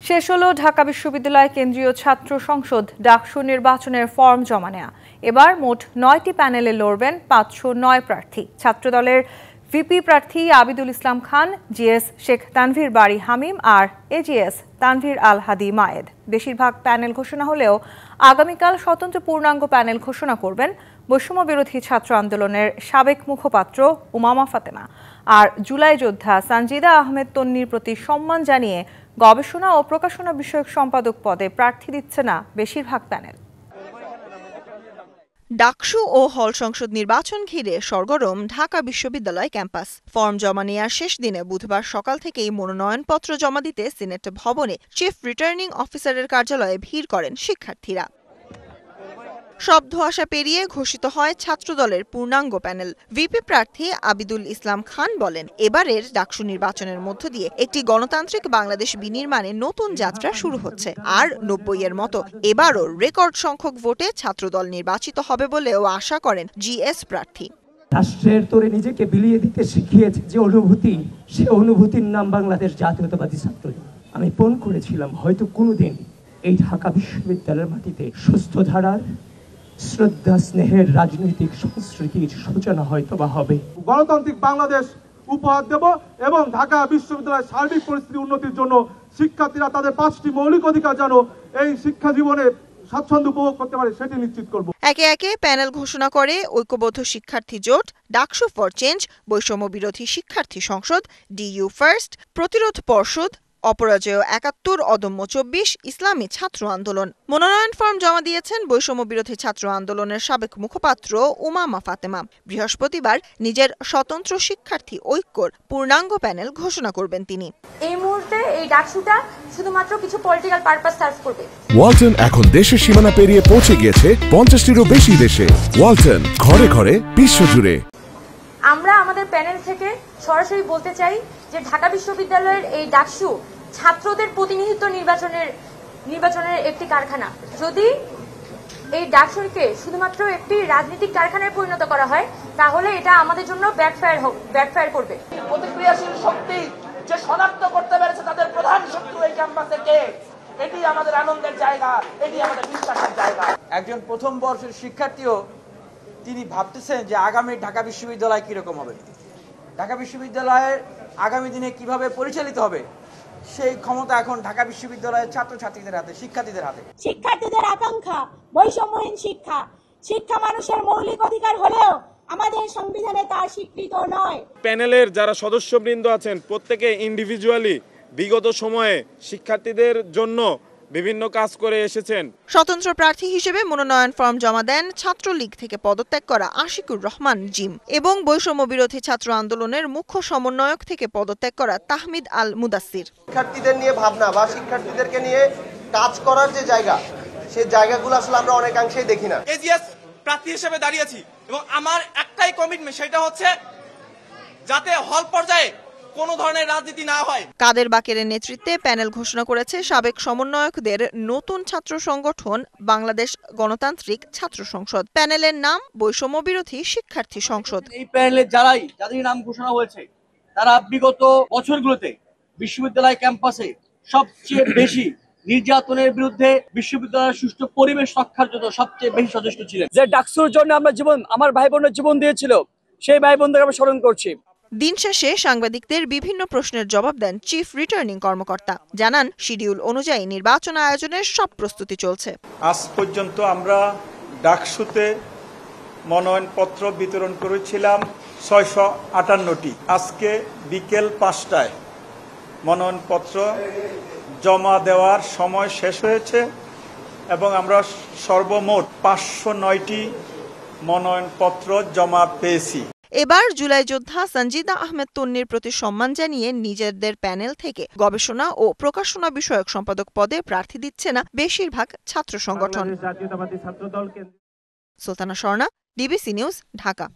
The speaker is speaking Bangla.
শেষ হলো ঢাকা বিশ্ববিদ্যালয় কেন্দ্রীয় ছাত্র সংসদ ডাকসু নির্বাচনের ফর্ম জমা নেওয়া। এবার মোট 9টি প্যানেলে লড়বেন 509 প্রার্থী। ছাত্রদলের ভিপি প্রার্থী আবিদুল ইসলাম খান, জিএস শেখ তানভীর বাড়ি হামিম আর এজিএস তানভীর আল হাদি মায়েদ। বেশিরভাগ প্যানেল ঘোষণা হলেও আগামীকাল স্বতন্ত্র পূর্ণাঙ্গ প্যানেল ঘোষণা করবেন বৈষম্য বিরোধী ছাত্র আন্দোলনের সাবেক মুখপাত্র উমামা ফাতেমা। আর জুলাই যোদ্ধা সানজিদা আহমেদ তন্নির প্রতি সম্মান জানিয়ে গবেষণা ও প্রকাশনা বিষয়ক সম্পাদক পদে প্রার্থী দিচ্ছে না বেশিরভাগ প্যানেল। ডাকসু ও হল সংসদ নির্বাচন ঘিরে সরগরম ঢাকা বিশ্ববিদ্যালয় ক্যাম্পাস। ফর্ম জমা নেওয়ার শেষ দিনে বুধবার সকাল থেকেই মনোনয়নপত্র জমা দিতে সিনেট ভবনে চিফ রিটার্নিং অফিসারের কার্যালয়ে ভিড় করেন শিক্ষার্থীরা। সব ধোঁয়াশা পেরিয়ে ঘোষিত হয় ছাত্রদলের পূর্ণাঙ্গ প্যানেল। ভিপি প্রার্থী আবিদুল ইসলাম খান বলেন, এবারের ডাকসু নির্বাচনের মধ্য দিয়ে একটি গণতান্ত্রিক বাংলাদেশ বিনির্মাণে নতুন যাত্রা শুরু হচ্ছে। আর 90-এর মতো এবারও রেকর্ড সংখ্যক ভোটে ছাত্রদল নির্বাচিত হবে বলেও আশা করেন জিএস প্রার্থী। রাষ্ট্রের তোরে নিজেকে বিলিয়ে দিতে শিখিয়েছে যে অনুভূতি, সে অনুভূতির নাম বাংলাদেশ জাতীয়তাবাদী ছাত্রদল। আমি পণ করেছিলাম হয়তো কোনোদিন এই ঢাকা বিশ্ববিদ্যালয়ের মাটিতে সুস্থ ধারার শ্রদ্ধা স্নেহের রাজনৈতিক সংস্কৃতির সূচনা হয়তো বা হবে। গণতান্ত্রিক বাংলাদেশ উপহার দেব এবং ঢাকা বিশ্ববিদ্যালয়ের সার্বিক পরিস্থিতি উন্নতির জন্য শিক্ষার্থীরা তাদের 5টি মৌলিক অধিকার যেন এই শিক্ষা জীবনে স্বাচ্ছন্দ্য উপভোগ করতে পারে সেটি নিশ্চিত করব। একে একে প্যানেল ঘোষণা করে ঐক্যবদ্ধ শিক্ষার্থী জোট, ডাকসু ফর চেঞ্জ, বৈষম্য বিরোধী শিক্ষার্থী সংসদ, ডিইউ ফার্স্ট, প্রতিরোধ পর্ষদ, অপরাজেয় 71, অদম্য 24, ইসলামী ছাত্র আন্দোলন। মনোনয়ন ফর্ম জমা দিয়েছেন বৈষম্য বিরোধী ছাত্র আন্দোলনের সাবেক মুখপাত্র উমামা ফাতেমা। বৃহস্পতিবার নিজের স্বতন্ত্র শিক্ষার্থী ঐক্যর পূর্ণাঙ্গ প্যানেল ঘোষণা করবেন তিনি। এই মুহূর্তে এই ডাকসুটা শুধুমাত্র কিছু পলিটিক্যাল পারপাস সার্ভ করবে। ওয়ালটন এখন দেশের সীমানা পেরিয়ে পৌঁছে গিয়েছে 50টিরও বেশি দেশে। ওয়ালটন, ঘরে ঘরে বিশ্বজুড়ে। আমরা আমাদের প্যানেল থেকে সরাসরি বলতে চাই যে ঢাকা বিশ্ববিদ্যালয়ের এই ডাকসু ছাত্রদের প্রতিনিধিত্ব নির্বাচনের একটি কারখানা। যদি এই ডাকসুকে শুধুমাত্র একটি রাজনৈতিক কারখানায় পরিণত করা হয় তাহলে এটা আমাদের জন্য ব্যাকফায়ার করবে। প্রতিক্রিয়াশীল শক্তি যে শনাক্ত করতে পেরেছে তাদের প্রধান শত্রু এই ক্যাম্পাসে কে, এটি আমাদের আনন্দের জায়গা, এটি আমাদের বিশ্বাসের জায়গা। একজন প্রথম বর্ষের শিক্ষার্থীও তিনি ভাবতেছেন যে আগামী ঢাকা বিশ্ববিদ্যালয় কিরকম হবে, ঢাকা বিশ্ববিদ্যালয়ের আগামী দিনে কিভাবে পরিচালিত হবে, সেই ক্ষমতা এখন ঢাকা বিশ্ববিদ্যালয়ের ছাত্রছাত্রীদের হাতে, শিক্ষার্থীদের হাতে। শিক্ষার্থীদের আকাঙ্ক্ষা বৈষম্যহীন শিক্ষা। শিক্ষা মানুষের মৌলিক অধিকার হলেও আমাদের সংবিধানে তা স্বীকৃত নয়। প্যানেলের যারা সদস্যবৃন্দ আছেন প্রত্যেকে ইন্ডিভিজুয়ালি বিগত সময়ে শিক্ষার্থীদের জন্য বিভিন্ন কাজ করে এসেছেন। স্বতন্ত্র প্রার্থী হিসেবে মনোনয়ন ফর্ম জমা দেন ছাত্রলীগ থেকে পদত্যাগ করা আশিকুর রহমান জিম এবং বৈষম্য বিরোধী ছাত্র আন্দোলনের মুখ্য সমন্বয়ক থেকে পদত্যাগ করা তাহমিদ আল মুদাসির। শিক্ষার্থীদের নিয়ে ভাবনা বা শিক্ষার্থীদেরকে নিয়ে কাজ করার যে জায়গা, সেই জায়গাগুলো আসলে আমরা অনেকাংশেই দেখি না। এজিএস প্রার্থী হিসেবে দাঁড়িয়েছি এবং আমার একটাই কমিটমেন্ট, সেটা হচ্ছে যাতে হল পর্যায়ে কোনো ধরনের রাজনীতি না হয়। কাদের বাকেরের নেতৃত্বে প্যানেল ঘোষণা করেছে সাবেক সমন্বয়কদের নতুন ছাত্র সংগঠন বাংলাদেশ গণতান্ত্রিক ছাত্র সংসদ। প্যানেলের নাম বৈষম্য বিরোধী শিক্ষার্থী সংসদ। এই প্যানেলে যাদের নাম ঘোষণা হয়েছে তারা বিগত বছরগুলোতে বিশ্ববিদ্যালয় ক্যাম্পাসে সবচেয়ে বেশি নির্যাতনের বিরুদ্ধে, বিশ্ববিদ্যালয়ের সুষ্ঠু পরিবেশ রক্ষার জন্য সবচেয়ে বেশি সচেষ্ট ছিলেন। যে ডাকসুর জন্য আমার ভাই বোনের জীবন দিয়েছিল, সেই ভাই বোনদের আমরা স্মরণ করছি। দিন শেষে সাংবাদিকদের বিভিন্ন প্রশ্নের জবাব দেন চিফ রিটার্নিং কর্মকর্তা। জানান, শিডিউল অনুযায়ী নির্বাচন আয়োজনের সব প্রস্তুতি চলছে। আজ পর্যন্ত আমরা ডাকসুতে মনোনয়নপত্র বিতরণ করেছিলাম 658টি। আজকে বিকেল 5টায় মনোনয়নপত্র জমা দেওয়ার সময় শেষ হয়েছে এবং আমরা সর্বমোট 509টি মনোনয়নপত্র জমা পেয়েছি। এবার জুলাই যোদ্ধা সানজিদা আহমেদ তন্নির প্রতি সম্মান জানিয়ে নিজেদের প্যানেল থেকে গবেষণা ও প্রকাশনা বিষয়ক সম্পাদক পদে প্রার্থী দিচ্ছে না বেশিরভাগ ছাত্র সংগঠন। জাতীয়তাবাদী ছাত্রদল। Sultana Swarna, DBC news, Dhaka.